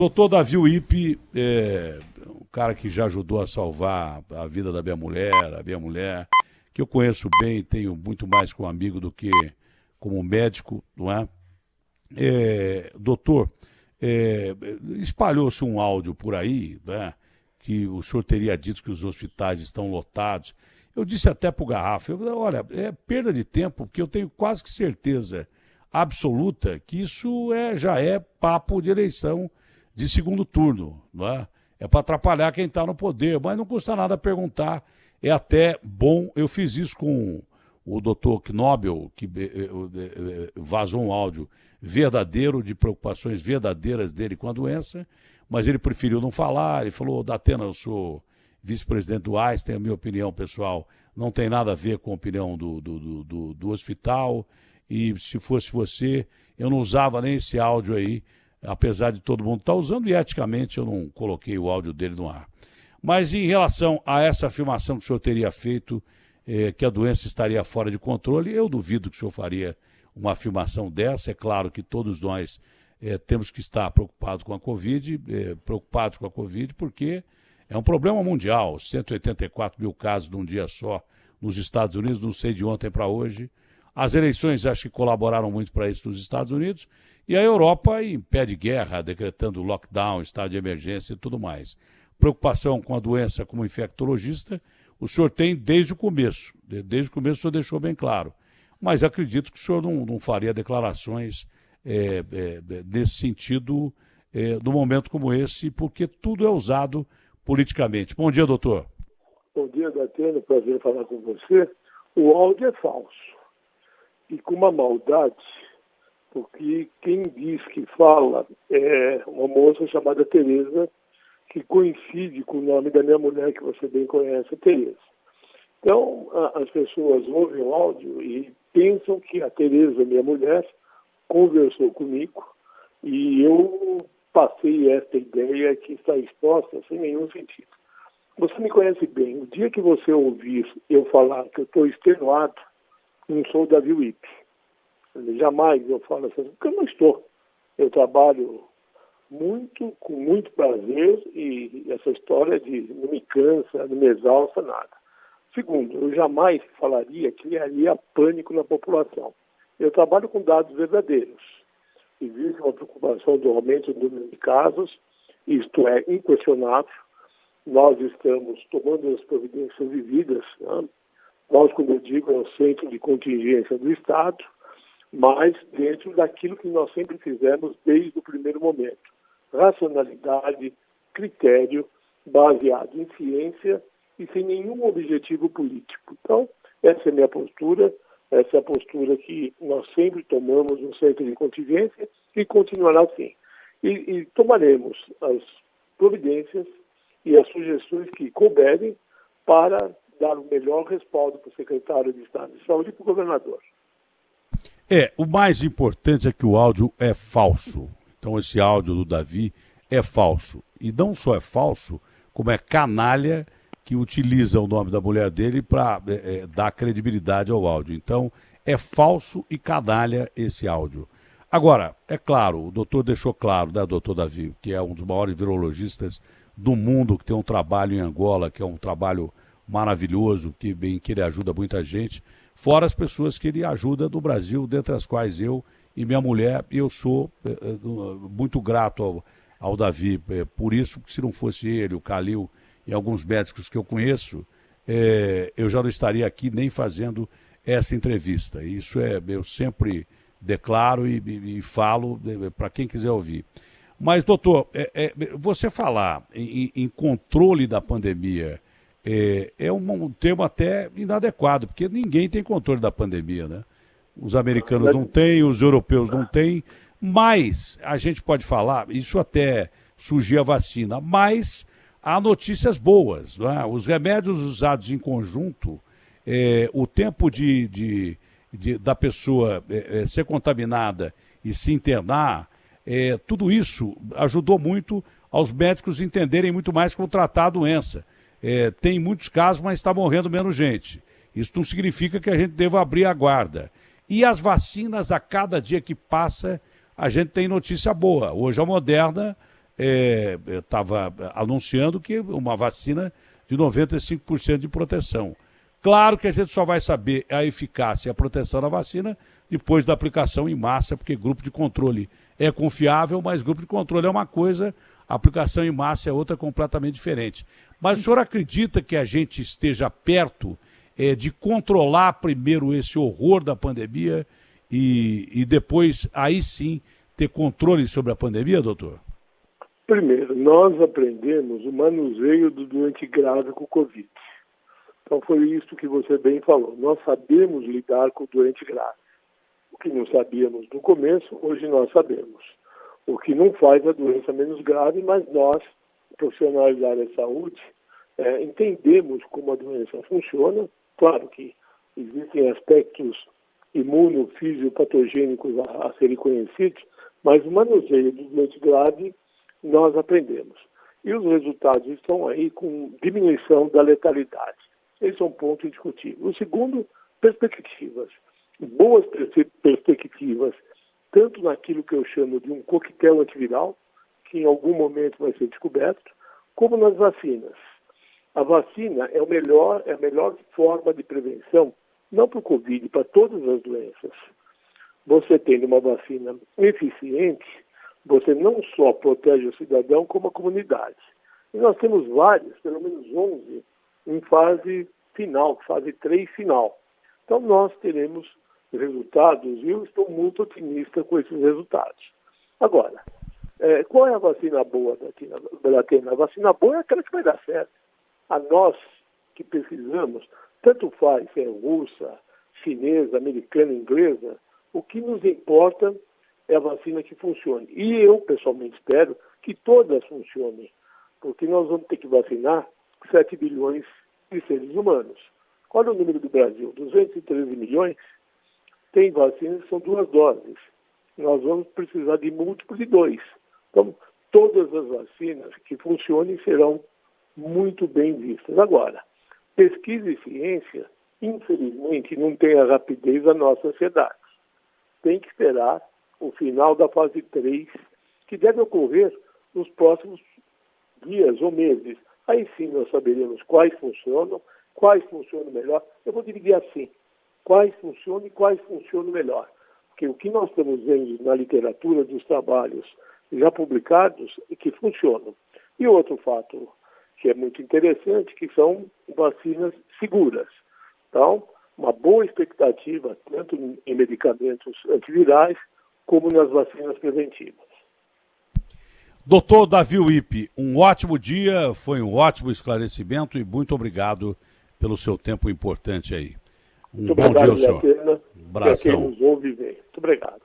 Doutor Davi Uip, um cara que já ajudou a salvar a vida da minha mulher, que eu conheço bem, tenho muito mais como amigo do que como médico, não é? Doutor, espalhou-se um áudio por aí, né, que o senhor teria dito que os hospitais estão lotados. Eu disse até para o Garrafa, olha, é perda de tempo, porque eu tenho quase que certeza absoluta que isso já é papo de eleição de segundo turno, não é? É para atrapalhar quem está no poder, mas não custa nada perguntar, é até bom. Eu fiz isso com o doutor Knobel, que vazou um áudio verdadeiro, de preocupações verdadeiras dele com a doença, mas ele preferiu não falar. Ele falou: Datena, eu sou vice-presidente do Einstein, a minha opinião pessoal não tem nada a ver com a opinião do hospital, e se fosse você, eu não usava nem esse áudio aí, apesar de todo mundo estar usando, e eticamente eu não coloquei o áudio dele no ar. Mas em relação a essa afirmação que o senhor teria feito, que a doença estaria fora de controle, eu duvido que o senhor faria uma afirmação dessa. É claro que todos nós temos que estar preocupados com a Covid, porque é um problema mundial. 184 mil casos num dia só nos Estados Unidos, não sei de ontem para hoje. As eleições acho que colaboraram muito para isso nos Estados Unidos, e a Europa em pé de guerra, decretando lockdown, estado de emergência e tudo mais. Preocupação com a doença como infectologista, o senhor tem desde o começo. Desde o começo o senhor deixou bem claro. Mas acredito que o senhor não faria declarações nesse sentido, num momento como esse, porque tudo é usado politicamente. Bom dia, doutor. Bom dia, Datena. Prazer falar com você. O áudio é falso. E com uma maldade, porque quem diz que fala é uma moça chamada Tereza, que coincide com o nome da minha mulher, que você bem conhece, Tereza. Então, as pessoas ouvem o áudio e pensam que a Tereza, minha mulher, conversou comigo, e eu passei esta ideia que está exposta sem nenhum sentido. Você me conhece bem. O dia que você ouvir eu falar que eu estou extenuado, não sou o Davi Uip. Jamais eu falo assim, porque eu não estou. Eu trabalho com muito prazer, e essa história de não me cansa, não me exausta, nada. Segundo, eu jamais falaria, criaria pânico na população. Eu trabalho com dados verdadeiros. Existe uma preocupação do aumento do número de casos, isto é inquestionável. Nós estamos tomando as providências devidas, né? Nós, como eu digo, é o centro de contingência do Estado, mas dentro daquilo que nós sempre fizemos desde o primeiro momento. Racionalidade, critério, baseado em ciência e sem nenhum objetivo político. Então, essa é a minha postura, essa é a postura que nós sempre tomamos no centro de contingência e continuará assim. E tomaremos as providências e as sugestões que couberem para dar o melhor respaldo para o secretário de Estado de Saúde e para o governador. O mais importante é que o áudio é falso. Então esse áudio do Davi é falso. E não só é falso, como é canalha, que utiliza o nome da mulher dele para dar credibilidade ao áudio. Então é falso e canalha esse áudio. Agora, é claro, o doutor deixou claro, né, doutor Davi, que é um dos maiores virologistas do mundo, que tem um trabalho em Angola, que é um trabalho maravilhoso, em que ele ajuda muita gente, fora as pessoas que ele ajuda do Brasil, dentre as quais eu e minha mulher. Eu sou muito grato ao Davi por isso, porque se não fosse ele, o Calil e alguns médicos que eu conheço, eu já não estaria aqui nem fazendo essa entrevista. Isso eu sempre declaro e falo para quem quiser ouvir. Mas, doutor, você falar em controle da pandemia é um termo até inadequado, porque ninguém tem controle da pandemia, né? Os americanos não têm, os europeus não têm, mas a gente pode falar, isso até surgir a vacina, mas há notícias boas, não é? Os remédios usados em conjunto, o tempo da pessoa ser contaminada e se internar, tudo isso ajudou muito aos médicos entenderem muito mais como tratar a doença. Tem muitos casos, mas está morrendo menos gente. Isso não significa que a gente deva abrir a guarda. E as vacinas, a cada dia que passa, a gente tem notícia boa. Hoje a Moderna estava anunciando que uma vacina de 95% de proteção. Claro que a gente só vai saber a eficácia e a proteção da vacina depois da aplicação em massa, porque grupo de controle é confiável, mas grupo de controle é uma coisa, a aplicação em massa é outra completamente diferente. Mas o senhor acredita que a gente esteja perto de controlar primeiro esse horror da pandemia e depois, aí sim, ter controle sobre a pandemia, doutor? Primeiro, nós aprendemos o manuseio do doente grave com o Covid. Então foi isso que você bem falou. Nós sabemos lidar com o doente grave. O que não sabíamos no começo, hoje nós sabemos. O que não faz a doença menos grave, mas nós, profissionais da área de saúde, entendemos como a doença funciona. Claro que existem aspectos imunofisiopatogênicos a serem conhecidos, mas o manuseio do doente grave nós aprendemos. E os resultados estão aí com diminuição da letalidade. Esse é um ponto indiscutível. O segundo, perspectivas. Boas perspectivas, tanto naquilo que eu chamo de um coquetel antiviral, que em algum momento vai ser descoberto, como nas vacinas. A vacina é a melhor forma de prevenção, não para o Covid, para todas as doenças. Você tendo uma vacina eficiente, você não só protege o cidadão, como a comunidade. E nós temos vários, pelo menos 11, em fase final, fase 3 final. Então nós teremos resultados e eu estou muito otimista com esses resultados. Agora, qual é a vacina boa da Atena? A vacina boa é aquela que vai dar certo. A nós que pesquisamos, tanto faz se é russa, chinesa, americana, inglesa, o que nos importa é a vacina que funcione. E eu, pessoalmente, espero que todas funcionem, porque nós vamos ter que vacinar 7 bilhões de seres humanos. Olha o número do Brasil, 213 milhões, tem vacinas que são 2 doses. Nós vamos precisar de múltiplos de 2. Então, todas as vacinas que funcionem serão muito bem vistas. Agora, pesquisa e ciência, infelizmente, não tem a rapidez da nossa sociedade. Tem que esperar o final da fase 3, que deve ocorrer nos próximos dias ou meses. Aí sim nós saberemos quais funcionam melhor. Eu vou dividir assim, quais funcionam e quais funcionam melhor. Porque o que nós estamos vendo na literatura dos trabalhos já publicados é que funcionam. E outro fato que é muito interessante, que são vacinas seguras. Então, uma boa expectativa, tanto em medicamentos antivirais, como nas vacinas preventivas. Doutor Davi Wippe, um ótimo dia, foi um ótimo esclarecimento e muito obrigado pelo seu tempo importante aí. Um Muito bom dia ao senhor. Atena, Abração. para quem nos ouve e vê. Muito obrigado.